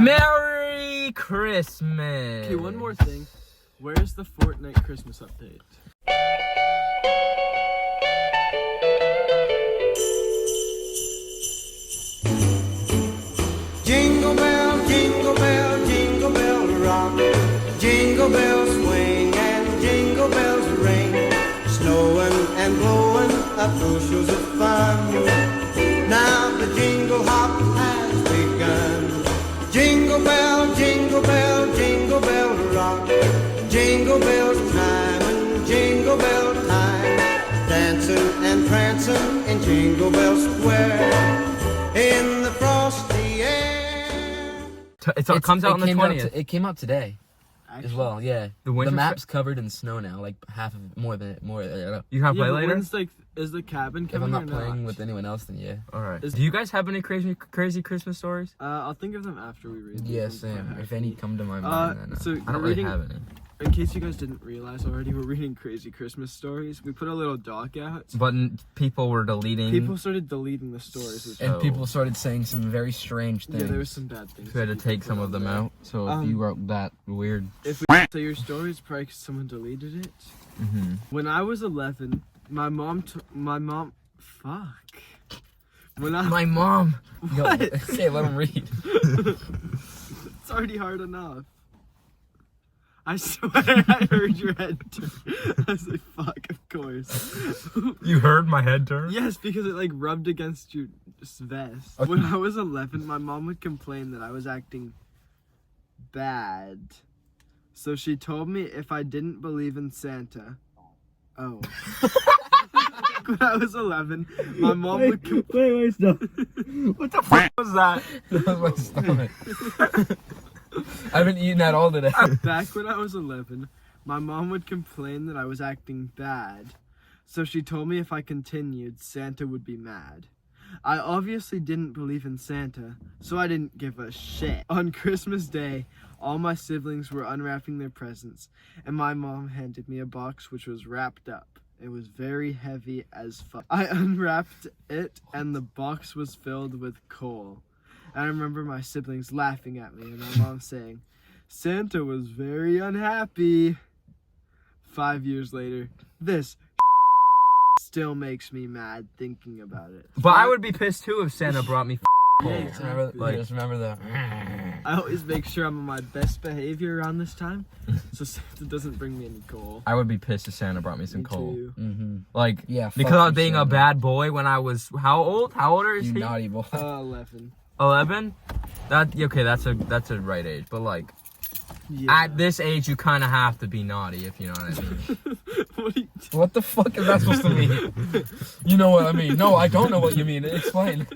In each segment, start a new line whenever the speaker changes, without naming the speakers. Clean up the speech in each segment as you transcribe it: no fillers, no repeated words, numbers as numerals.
Merry Christmas.
Okay, one more thing. Where's the Fortnite Christmas update?
Jingle bell, jingle bell, jingle bell rock. Jingle bells swing and jingle bells ring. Snowing and blowing up bushels of fun. Now the jingle hop has begun. Jingle bell, jingle bell, jingle bell rock. Jingle bell time and jingle bell time. Dancing and prancing in Jingle Bell Square. In the frosty air.
It comes out on the 20th.
It came out today.
Actually,
As well, yeah.
The
The map's covered in snow now, like half of it, more.
You have to play
but
later?
when's, is the cabin
If
coming
I'm not
or
playing with anyone else, then yeah.
Alright. Do you guys have any crazy Christmas stories?
I'll think of them after we read these.
Yeah, same. If any come to my mind, then
So
I don't really have any.
in case you guys didn't realize already, we're reading crazy Christmas stories. We put a little doc out.
But people were deleting.
People started deleting the stories. Which
and people started saying some very strange things.
yeah, there was some bad things.
We had to
that people
take some
put
of them
on there.
out. So if you wrote that weird.
If we say your story, it's probably 'cause someone deleted it.
Mm-hmm.
When I was 11, my mom. Fuck. When I.
My mom.
Yo,
What?
okay, let him read.
It's already hard enough. I swear I heard your head turn. I was like, fuck, of course.
You heard my head turn?
Yes, because it like rubbed against your vest. When I was 11, my mom would complain that I was acting bad. So she told me if I didn't believe in Santa. Oh. When I was 11, my mom would
Wait, stop. What the fuck was that?
That was my stomach. I haven't eaten that all today.
Back when I was 11, my mom would complain that I was acting bad. So she told me if I continued, Santa would be mad. I obviously didn't believe in Santa, so I didn't give a shit. On Christmas Day, all my siblings were unwrapping their presents, and my mom handed me a box which was wrapped up. It was very heavy as fuck. I unwrapped it, and the box was filled with coal. I remember my siblings laughing at me and my mom saying, Santa was very unhappy. 5 years later, this still makes me mad thinking about it.
But I would be pissed too if Santa brought me coal.
Just remember that.
I always make sure I'm on my best behavior around this time, so Santa doesn't bring me any coal.
I would be pissed if Santa brought me some
Me
coal.
too.
Mm-hmm.
Like,
Yeah,
because I was being a bad boy when I was, how old? How old is
You
he?
naughty boy.
11.
11? Okay, that's a right age. But like,
Yeah.
at this age, you kind of have to be naughty, if you know what I mean.
What are you
What the fuck is that supposed to mean? You know what I mean? No, I don't know what you mean. Explain.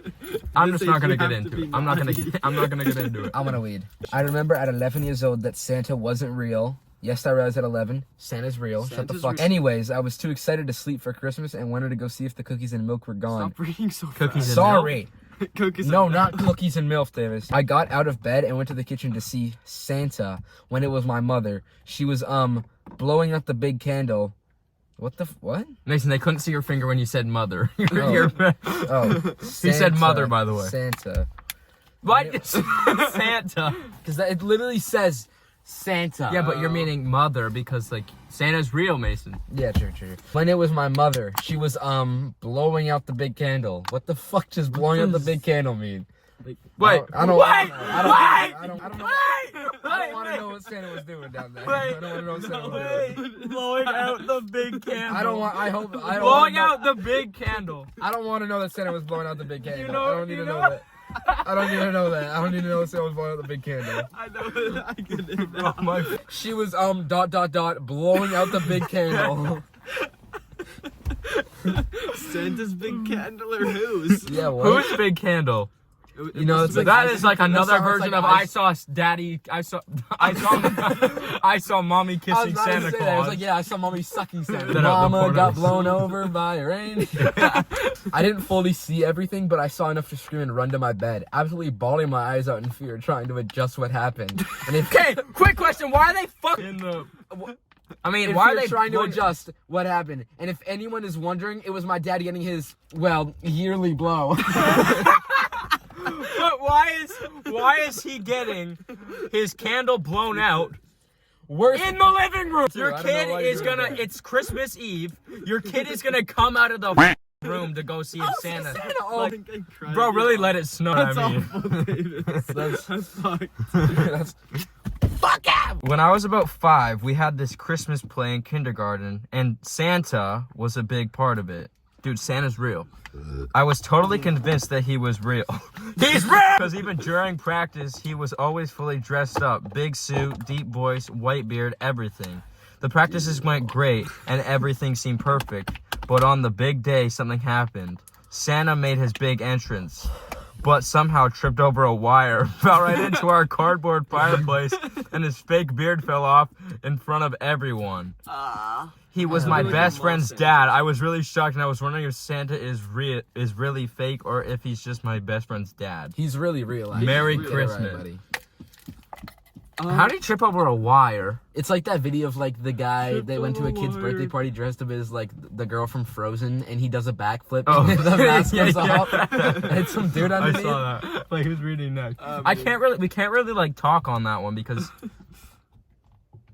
I'm
This
just not
age
gonna
you
get
have to
into
be
it. I'm not
naughty.
gonna get into it.
I'm gonna weed. I remember at 11 years old that Santa wasn't real. Yes, I realized at 11, Santa's real. Shut the
Santa's
fuck.
real.
Anyways, I was too excited to sleep for Christmas and wanted to go see if the cookies and milk were gone.
Stop reading so
Cookies
fast.
and
Sorry.
Cookies
No,
and
not cookies and milk, Davis. I got out of bed and went to the kitchen to see Santa when it was my mother. She was blowing up the big candle. What?
Mason, they couldn't see your finger when you said mother.
Oh.
He said mother, by the way.
Santa.
What? Santa.
Because it literally says Santa.
Yeah, but you're meaning mother because like Santa's real, Mason.
Yeah, true. When it was my mother, she was blowing out the big candle. What the fuck does blowing out the big candle mean?
Wait,
I don't
wait,
want to know what Santa was doing down there.
Wait.
I don't want to know what Santa was doing.
blowing out the big candle.
I don't
Blowing
wanna know-
out the big candle.
I don't want to know that Santa was blowing out the big candle.
know-
I don't need
you
to know
know-
that. I don't need to know that. I don't need to know that Santa was blowing out the big candle.
I know. I get it now.
Oh my.
She was blowing out the big candle.
Santa's big candle or whose?
Yeah, what?
Who's big candle?
You know, it's like
That is like another
sounds
version
like
of I saw mommy
I was
kissing
about to
Santa
say that. I was
Claus.
like, yeah, I saw mommy sucking Santa.
The
Mama
porno.
got blown over by a rain. I didn't fully see everything, but I saw enough to scream and run to my bed, absolutely bawling my eyes out in fear, trying to adjust what happened. And if
Okay, quick question: why are they fucking the? I mean,
if
why are
you're
they
trying to
blowing-
adjust what happened? And if anyone is wondering, it was my dad getting his yearly blow.
But why is he getting his candle blown out
Worse.
in the living room?
Dude,
Your
I don't know
kid
why
is
you're doing
gonna.
that.
It's Christmas Eve. Your kid is gonna come out of the room to go see if Santa.
I think I cried.
Bro, really let it snow.
That's
I mean.
awful, David. That's fucked.
That's
Fuck out! When I was about 5, we had this Christmas play in kindergarten, and Santa was a big part of it. Dude, Santa's real. I was totally convinced that he was real. He's real! Because even during practice, he was always fully dressed up. Big suit, deep voice, white beard, everything. The practices went great, and everything seemed perfect. But on the big day, something happened. Santa made his big entrance, but somehow tripped over a wire, fell right into our cardboard fireplace, and his fake beard fell off in front of everyone. He was my
Really
best
good
friend's
mom
dad. I was really shocked, and I was wondering if Santa is really fake or if he's just my best friend's dad.
He's really real. Actually.
Merry
Get it
Christmas.
right, buddy.
How did he trip over a wire?
It's like that video of like the guy that went to a kid's
wire.
birthday party dressed up as like the girl from Frozen, and he does a backflip.
Oh.
And the mask
Yeah,
comes
yeah.
off. And it's some dude
I
underneath.
saw that. Like, who's reading next?
We
can't really like talk on that one because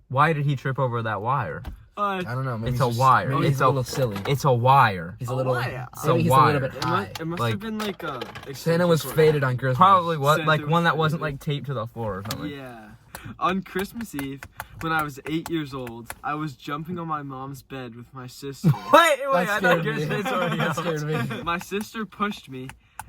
why did he trip over that wire?
I don't know. Maybe
It's
he's
a
just-
wire.
Maybe
It's
he's a little silly.
It's a wire.
He's a little.
wire.
Maybe he's a
wire.
little bit high.
It must
Like-
have been like a
Santa was
extension cord.
faded on Christmas.
Probably what
Santa
like
was
one that wasn't
faded.
like taped to the floor or something.
Yeah. On Christmas Eve, when I was 8 years old, I was jumping on my mom's bed with my sister.
Wait,
That
I
scared
thought you
me.
were saying something
That
else.
scared me.
My sister pushed me,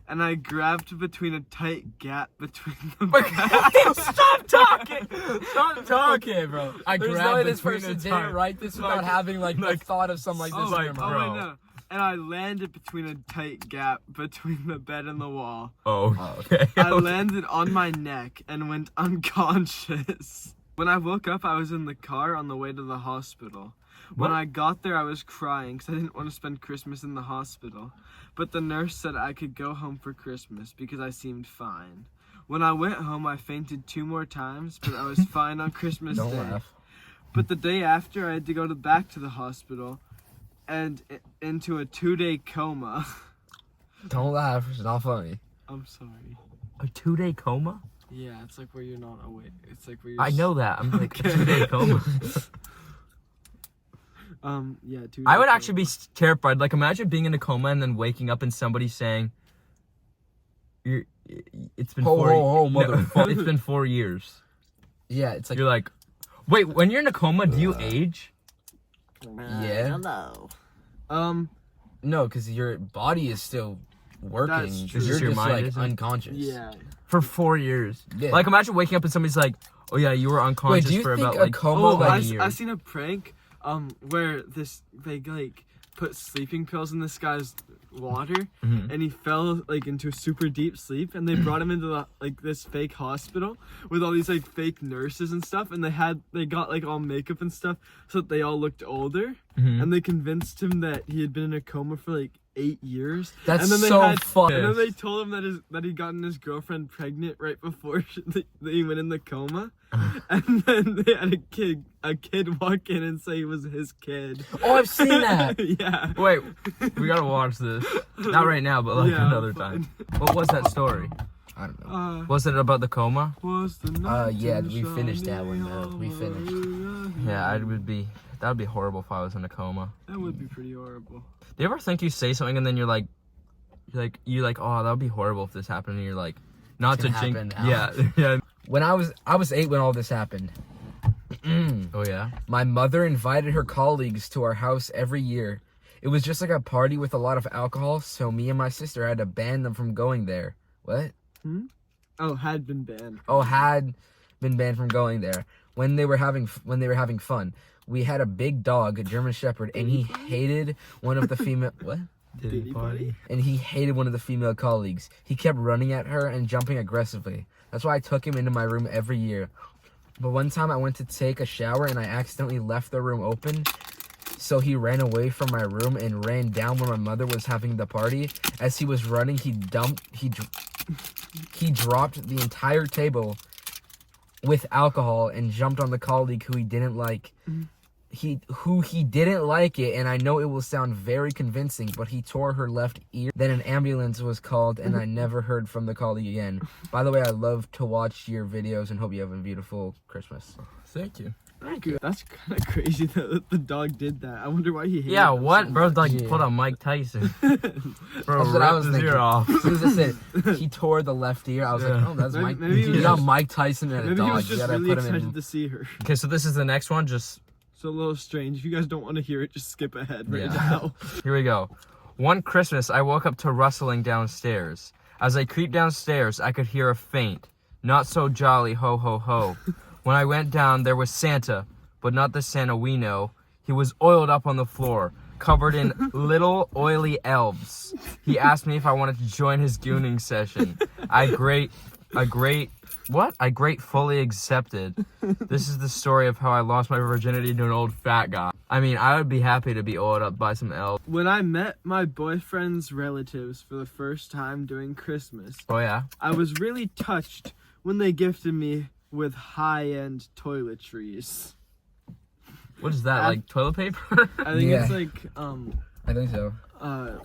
and I grabbed between a tight gap between the
Stop talking! Stop talking!
Okay, bro. I
There's
grabbed
no way this
between
person
the
didn't
time.
write
this
like-
without having like the thought of something like this.
Oh,
in
like,
your
bro.
mind.
Oh, wait, no. And I landed between a tight gap between the bed and the wall.
Oh, okay.
I landed on my neck and went unconscious. When I woke up, I was in the car on the way to the hospital. When
What?
I got there, I was crying because I didn't want to spend Christmas in the hospital. But the nurse said I could go home for Christmas because I seemed fine. When I went home, I fainted 2 more times, but I was fine on Christmas
Don't
Day.
laugh.
But the day after, I had to go back to the hospital and into a 2-day coma.
Don't laugh. It's not funny.
I'm sorry.
A 2-day coma?
Yeah, it's like where you're not awake. It's like where you're.
I know that. I'm like,
Okay.
2-day coma.
Yeah, 2
I would
days
actually be terrified. Like, imagine being in a coma and then waking up and somebody saying, it's been
Ho,
4
ho, ho,
no,
motherfucker.
it's been 4 years.
Yeah, it's like
You're like, wait, when you're in a coma, do you age?
yeah. No, because your body is still working.
That's true.
It's
You're
just your
just
mind,
like
isn't it?
unconscious.
Yeah.
For 4 years.
Yeah.
Like, imagine waking up and somebody's like, oh yeah, you were unconscious
Wait, do you
for
think
about
a
like
coma,
Oh,
like,
years.
I seen a prank, where they like put sleeping pills in this guy's water, and he fell like into a super deep sleep, and they brought him into this fake hospital with all these like fake nurses and stuff, and they got like all makeup and stuff so that they all looked older, and they convinced him that he had been in a coma for like 8 years.
That's
and then
so fun.
And then they told him that he'd gotten his girlfriend pregnant right before he went in the coma, and then they had a kid walk in and say he was his kid.
Oh, I've seen that.
Yeah.
Wait, we gotta watch this. Not right now, but like
Yeah,
another
fine.
time. What was that story?
I don't know.
Was it about the coma?
Was the night
Yeah,
in
we finished that one,
shining
though. We finished.
armor.
Yeah, that would be horrible if I was in a coma.
That would be pretty horrible.
Do you ever think you say something and then you're like, oh, that would be horrible if this happened, and you're like, not
It's
to
gonna
jinx.
happen now.
Yeah, yeah.
When I was 8 when all this happened.
Oh yeah.
My mother invited her colleagues to our house every year. It was just like a party with a lot of alcohol, so me and my sister had to ban them from going there. What?
Oh, had been banned.
Oh, had been banned from going there when they were having fun. We had a big dog, a German Shepherd, and he hated one of the female what?
Diddy party?
And he hated one of the female colleagues. He kept running at her and jumping aggressively. That's why I took him into my room every year. But one time I went to take a shower and I accidentally left the room open. So he ran away from my room and ran down where my mother was having the party. As he was running, he dropped the entire table with alcohol and jumped on the colleague who he didn't like. who he didn't like it, and I know it will sound very convincing, but he tore her left ear. Then an ambulance was called, and I never heard from the colleague again. By the way, I love to watch your videos and hope you have a beautiful Christmas.
Thank you.
Thank you. That's kind of crazy that the dog did that. I wonder why he hated
Yeah,
them
what?
so
Bro's
much.
like put on Mike Tyson. Bro,
That's what I
ripped
was
his
thinking.
ear off.
As soon as I said he tore the left ear, I was like, oh, that's
Maybe-
Mike.
maybe he
You
was
got
just-
Mike Tyson and a
Maybe he
dog.
was
You
just
gotta
really
put him
excited
in.
to see her.
Okay, so this is the next one. Just
It's a little strange. If you guys don't want to hear it, just skip ahead right
Yeah.
now.
here we go. One Christmas, I woke up to rustling downstairs. As I creeped downstairs, I could hear a faint, not so jolly ho ho ho. When I went down, there was Santa, but not the Santa we know. He was oiled up on the floor, covered in little oily elves. He asked me if I wanted to join his gooning session. I gratefully accepted. This is the story of how I lost my virginity to an old fat guy. I mean, I would be happy to be oiled up by some elves.
When I met my boyfriend's relatives for the first time during Christmas,
Oh yeah?
I was really touched when they gifted me with high-end toiletries.
What is that, like toilet paper?
I think
Yeah.
it's like
I think so.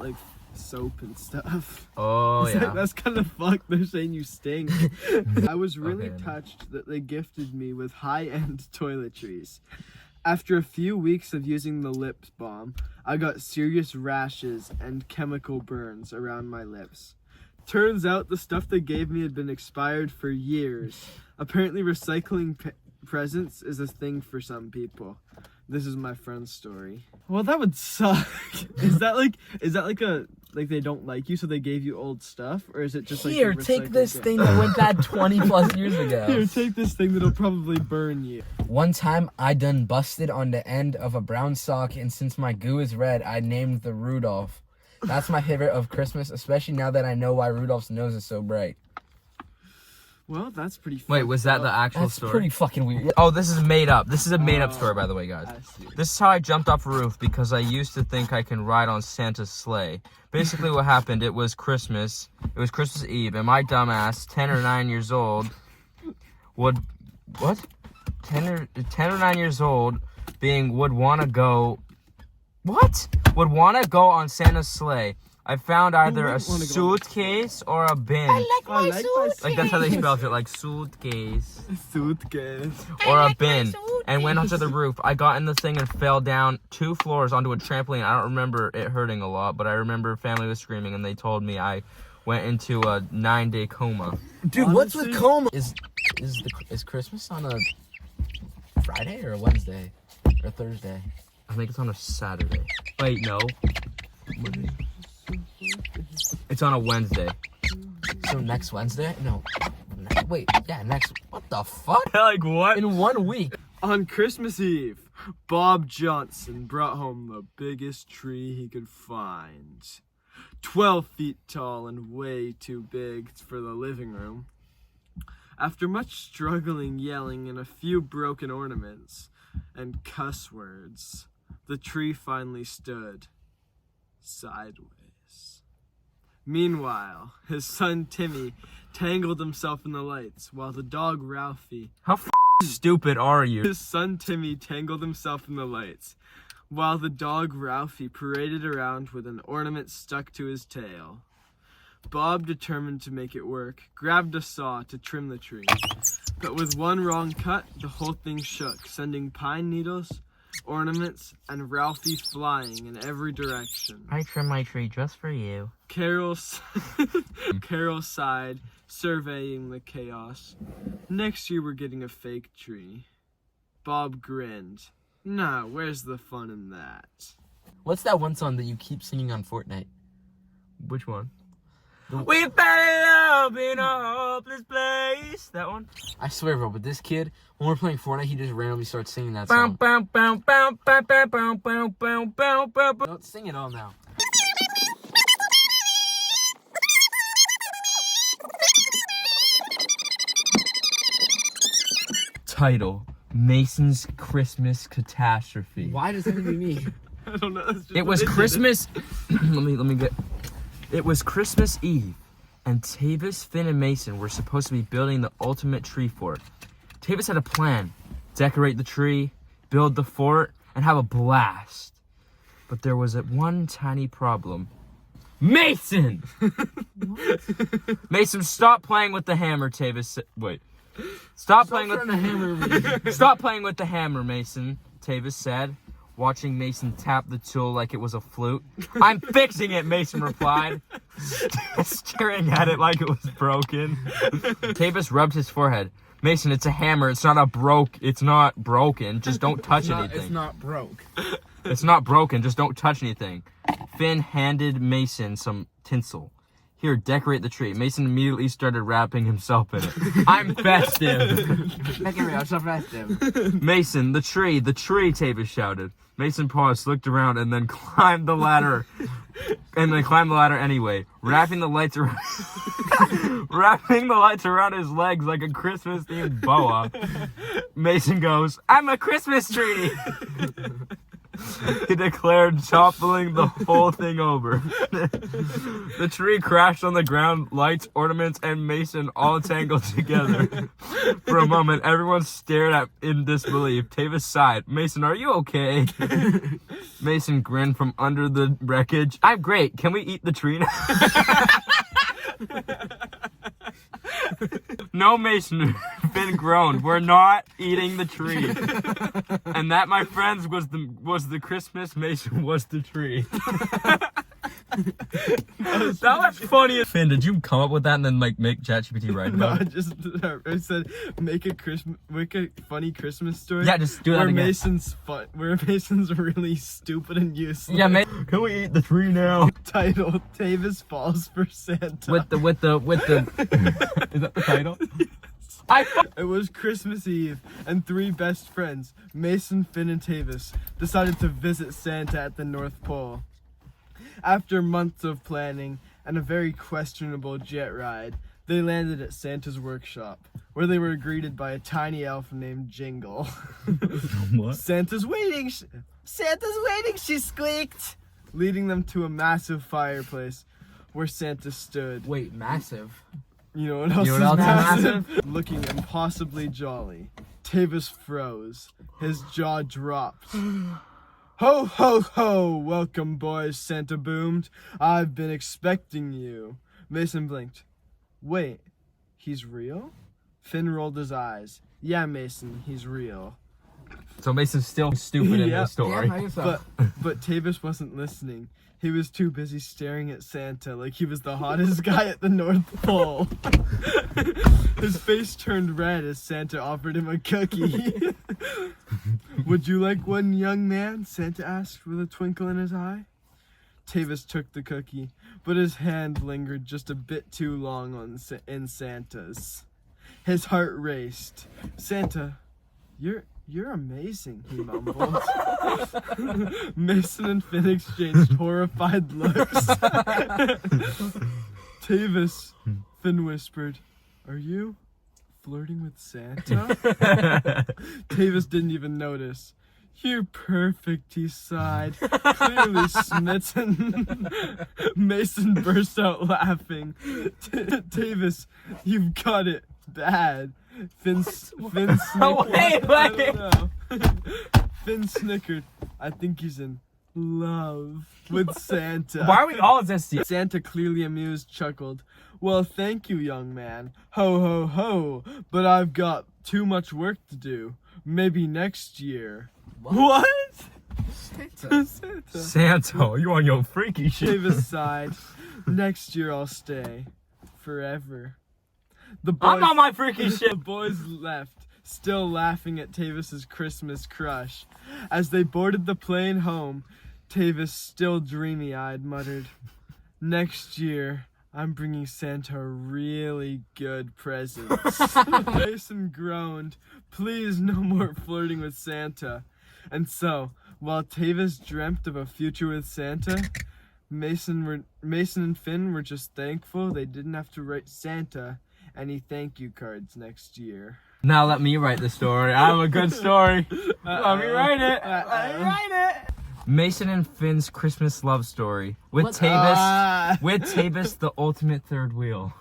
like soap and stuff.
Oh
It's like,
yeah.
that's kind of fucked. They're saying you stink. I was really
Okay.
touched that they gifted me with high-end toiletries. After a few weeks of using the lip balm, I got serious rashes and chemical burns around my lips. Turns out the stuff they gave me had been expired for years. Apparently recycling presents is a thing for some people. This is my friend's story. Well, that would suck. Is that like a they don't like you, so they gave you old stuff, or is it just like
Here,
a
take
recycled
this
gift?
thing that went bad 20 plus years ago.
Here, take this thing that'll probably burn you.
One time, I done busted on the end of a brown sock, and since my goo is red, I named the Rudolph. That's my favorite of Christmas, especially now that I know why Rudolph's nose is so bright.
Well, that's pretty.
Wait,
fucked
was that the
up.
actual
That's
story?
pretty fucking weird.
Oh, this is made up. This is a made up
Oh.
story, by the way, guys.
I see.
This is how I jumped off a roof because I used to think I can ride on Santa's sleigh. Basically, what happened, it was Christmas. It was Christmas Eve, and my dumbass, 10 or 9 years old, would... What? 10 or 9 years old, would want to go... What? Would want to go on Santa's sleigh. I found either a
wouldn't wanna go on
suitcase or a bin.
I like my
Like, that's how they spell it, like suitcase.
suitcase.
Or a bin, and went onto the roof. I got in the thing and fell down 2 floors onto a trampoline. I don't remember it hurting a lot, but I remember family was screaming, and they told me I went into a 9-day coma.
Dude, what's with
Honestly-
coma? Is Christmas on a Friday or a Wednesday or Thursday?
I think it's on a Saturday. Wait, no. It's on a Wednesday.
So next Wednesday? No. Wait, yeah, next. What the fuck?
Like what?
In 1 week.
On Christmas Eve, Bob Johnson brought home the biggest tree he could find. 12 feet tall and way too big for the living room. After much struggling, yelling, and a few broken ornaments and cuss words, the tree finally stood sideways. Meanwhile, his son Timmy tangled himself in the lights while the dog Ralphie
How stupid are you?
His son Timmy tangled himself in the lights, while the dog Ralphie paraded around with an ornament stuck to his tail. Bob, determined to make it work, grabbed a saw to trim the tree. But with one wrong cut, the whole thing shook, sending pine needles, ornaments, and Ralphie flying in every direction.
I trimmed my tree just for you.
Carol sighed, surveying the chaos. Next year we're getting a fake tree. Bob grinned. Nah, where's the fun in that?
What's that one song that you keep singing on Fortnite?
Which one? We fell in love in a hopeless place. That one?
I swear, bro, but this kid, when we're playing Fortnite, he just randomly starts singing that song. Don't sing it all now.
Title: Mason's Christmas Catastrophe.
Why does it be me?
I don't know. That's just
It was
what
Christmas. let me get. It was Christmas Eve, and Tavis, Finn, and Mason were supposed to be building the ultimate tree fort. Tavis had a plan: decorate the tree, build the fort, and have a blast. But there was one tiny problem. Mason! Mason, stop playing with the hammer, Tavis. Wait. Stop playing with
the hammer.
Stop playing with the hammer, Mason, Tavis said, watching Mason tap the tool like it was a flute. I'm fixing it, Mason replied, staring at it like it was broken. Tavis rubbed his forehead. Mason, it's a hammer. It's not broken. Just don't touch anything.
It's not broke.
It's not broken. Just don't touch anything. Finn handed Mason some tinsel. Here, decorate the tree. Mason immediately started wrapping himself in it. I'm festive.
I'm so festive.
Mason, the tree, Tavis shouted. Mason paused, looked around, and then climbed the ladder. Anyway, wrapping the lights around his legs like a Christmas-themed boa. Mason goes, I'm a Christmas tree! He declared, toppling the whole thing over. The tree crashed on the ground, lights, ornaments, and Mason all tangled together. For a moment, everyone stared at in disbelief. Tavis sighed. Mason, are you okay? Mason grinned from under the wreckage. I'm great. Can we eat the tree now? No, Mason, Finn groaned. We're not eating the tree. And that, my friends, was the Christmas. Mason was the tree. That was funny. Finn, did you come up with that and then make ChatGPT write about it?
I said make a funny Christmas story.
Yeah, just do that again.
Where Mason's really stupid and useless.
Yeah, can we eat the tree now?
Title: Tavis falls for Santa.
With the is that the title?
It was Christmas Eve, and three best friends, Mason, Finn, and Tavis, decided to visit Santa at the North Pole. After months of planning and a very questionable jet ride, they landed at Santa's workshop, where they were greeted by a tiny elf named Jingle.
What?
Santa's waiting, she squeaked, leading them to a massive fireplace where Santa stood.
Wait, massive?
You know what else is massive? Looking impossibly jolly. Tavis froze. His jaw dropped. Ho, ho, ho! Welcome, boys, Santa boomed. I've been expecting you. Mason blinked. Wait, he's real? Finn rolled his eyes. Yeah, Mason, he's real.
So Mason's still stupid in this story.
Yeah,
But Tavis wasn't listening. He was too busy staring at Santa like he was the hottest guy at the North Pole. His face turned red as Santa offered him a cookie. Would you like one, young man? Santa asked with a twinkle in his eye. Tavis took the cookie, but his hand lingered just a bit too long in Santa's. His heart raced. Santa, you're amazing, he mumbled. Mason and Finn exchanged horrified looks. Tavis, Finn whispered, are you flirting with Santa? Tavis didn't even notice. You're perfect, he sighed, clearly smitten. Mason burst out laughing. Tavis, you've got it bad. Finn snickered. Finn snickered. I think he's in love with Santa.
Why are we all this?
Santa, clearly amused, chuckled. Well, thank you, young man. Ho, ho, ho. But I've got too much work to do. Maybe next year. What?
Santa, you on your freaky shit.
Davis sighed. Next year I'll stay. Forever.
I'm on my freaky shit.
The boys left, still laughing at Tavis's Christmas crush. As they boarded the plane home, Tavis, still dreamy-eyed, muttered, next year, I'm bringing Santa really good presents. Mason groaned, please no more flirting with Santa. And so, while Tavis dreamt of a future with Santa, Mason and Finn were just thankful they didn't have to write Santa any thank you cards next year.
Now let me write the story. I have a good story. Let me write it. Let me write it. Mason and Finn's Christmas love story with Tavis, the ultimate third wheel.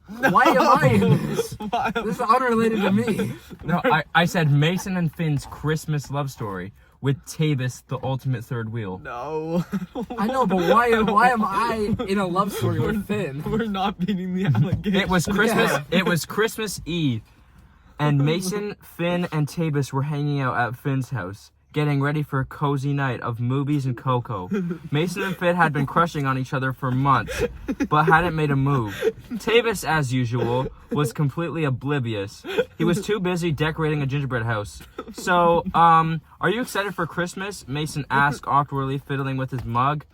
Why am I in this? This is unrelated to me.
No, I said Mason and Finn's Christmas love story with Tavis, the ultimate third wheel.
No.
I know, but why am I in a love story with Finn?
We're not beating the allegation.
It was Christmas.
Yeah.
It was Christmas Eve, and Mason, Finn, and Tavis were hanging out at Finn's house, getting ready for a cozy night of movies and cocoa. Mason and Finn had been crushing on each other for months, but hadn't made a move. Tavis, as usual, was completely oblivious. He was too busy decorating a gingerbread house. So, are you excited for Christmas? Mason asked awkwardly, fiddling with his mug.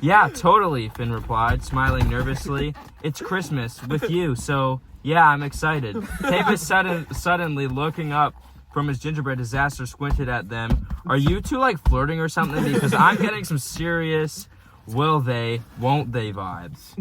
Yeah, totally, Finn replied, smiling nervously. It's Christmas with you, so yeah, I'm excited. Tavis suddenly looking up from his gingerbread disaster squinted at them. Are you two like flirting or something? Because I'm getting some serious will they, won't they vibes.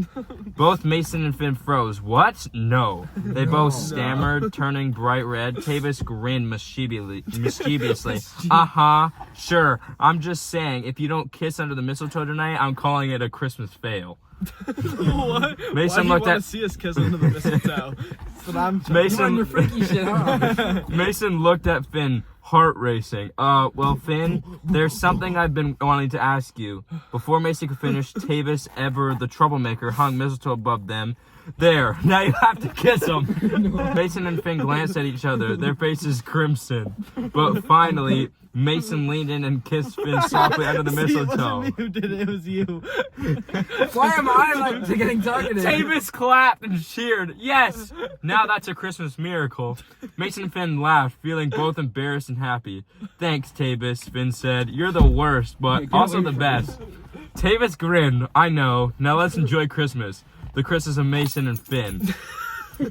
Both Mason and Finn froze. What? No. They both stammered, turning bright red. Tavis grinned mischievously. Uh-huh. Sure. I'm just saying, if you don't kiss under the mistletoe tonight, I'm calling it a Christmas fail.
What?
Mason
Why
looked
do you
at
want to see us kiss under the mistletoe? That's what I'm
Mason.
Your freaky shit, huh?
Mason looked at Finn, heart racing. Well, Finn, there's something I've been wanting to ask you. Before Mason could finish, Tavis, ever the troublemaker, hung mistletoe above them. There, now you have to kiss him. Mason and Finn glanced at each other, their faces crimson. But finally, Mason leaned in and kissed Finn softly under the mistletoe.
See, it wasn't me who did it, it was you.
Why am I like getting targeted?
Tavis clapped and cheered. Yes! Now that's a Christmas miracle. Mason and Finn laughed, feeling both embarrassed and happy. Thanks, Tavis, Finn said. You're the worst, but also the best. Tavis grinned. I know. Now let's enjoy Christmas. The Christmas of Mason and Finn.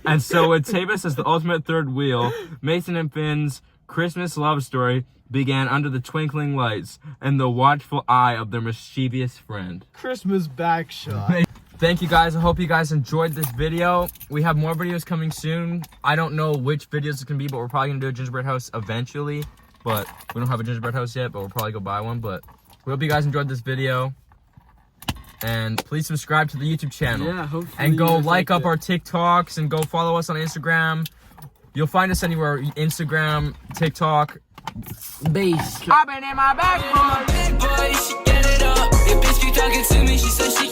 And so with Tavis as the ultimate third wheel, Mason and Finn's Christmas love story began under the twinkling lights and the watchful eye of their mischievous friend.
Christmas back shot.
Thank you guys. I hope you guys enjoyed this video. We have more videos coming soon. I don't know which videos it's going to be, but we're probably going to do a gingerbread house eventually. But we don't have a gingerbread house yet, but we'll probably go buy one. But we hope you guys enjoyed this video. And please subscribe to the YouTube channel.
Yeah, hopefully.
And go
you guys
like
liked
up our TikToks and go follow us on Instagram. You'll find us anywhere, Instagram, TikTok.
Base.
I've been in my bag, boy.
Big boy, she get it up. If bitch keep talking to me, she said she